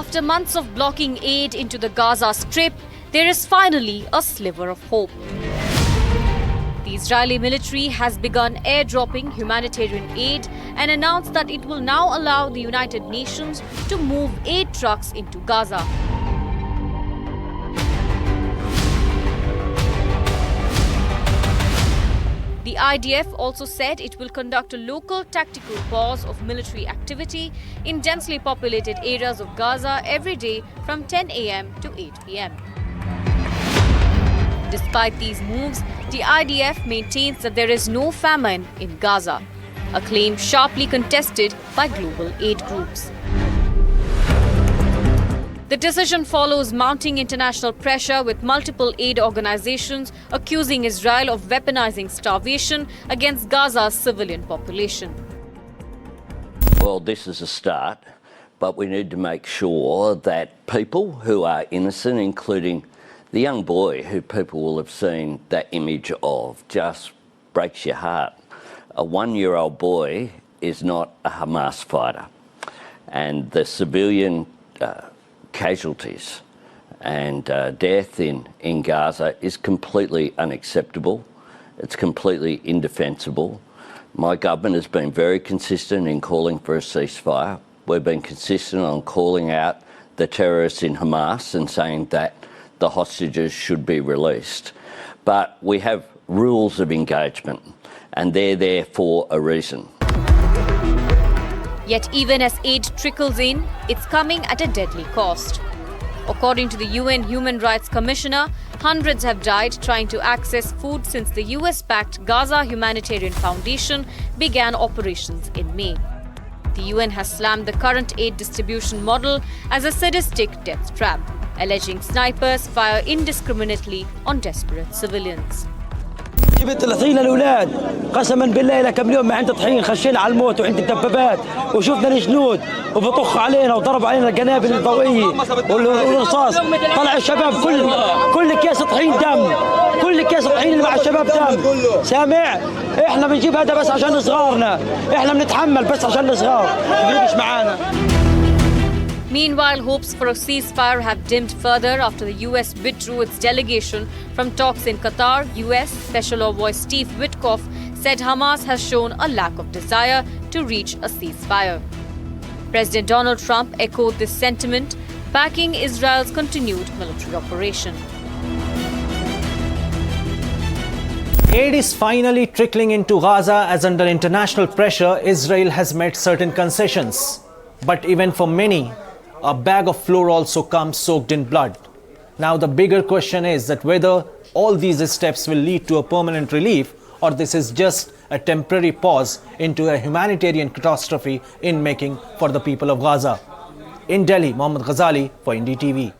After months of blocking aid into the Gaza Strip, there is finally a sliver of hope. The Israeli military has begun airdropping humanitarian aid and announced that it will now allow the United Nations to move aid trucks into Gaza. The IDF also said it will conduct a local tactical pause of military activity in densely populated areas of Gaza every day from 10 a.m. to 8 p.m. Despite these moves, the IDF maintains that there is no famine in Gaza, a claim sharply contested by global aid groups. The decision follows mounting international pressure, with multiple aid organizations accusing Israel of weaponizing starvation against Gaza's civilian population. Well, this is a start, but we need to make sure that people who are innocent, including the young boy who people will have seen that image of, just breaks your heart. A 1-year-old boy is not a Hamas fighter, and the civilian casualties and death in Gaza is completely unacceptable. It's completely indefensible. My government has been very consistent in calling for a ceasefire. We've been consistent on calling out the terrorists in Hamas and saying that the hostages should be released. But we have rules of engagement, and they're there for a reason. Yet even as aid trickles in, it's coming at a deadly cost. According to the UN Human Rights Commissioner, hundreds have died trying to access food since the US-backed Gaza Humanitarian Foundation began operations in May. The UN has slammed the current aid distribution model as a sadistic death trap, alleging snipers fire indiscriminately on desperate civilians. جبت الطحين للأولاد قسما بالله إلى كم يوم ما عندي طحين، خشينا على الموت وعند الدبابات وشفنا الجنود وبطخ علينا وضرب علينا القنابل الضوئية والرصاص. طلع الشباب كل أكياس طحين دم، كل أكياس طحين اللي مع الشباب دم. سامع؟ إحنا بنجيب هذا بس عشان صغارنا، إحنا بنتحمل بس عشان الصغار، مش معانا. Meanwhile, hopes for a ceasefire have dimmed further after the US withdrew its delegation from talks in Qatar. US Special Envoy Steve Witkoff said Hamas has shown a lack of desire to reach a ceasefire. President Donald Trump echoed this sentiment, backing Israel's continued military operation. Aid is finally trickling into Gaza as, under international pressure, Israel has made certain concessions. But even for many, a bag of flour also comes soaked in blood. Now the bigger question is that whether all these steps will lead to a permanent relief, or this is just a temporary pause into a humanitarian catastrophe in making for the people of Gaza. In Delhi, Mohammad Ghazali for NDTV.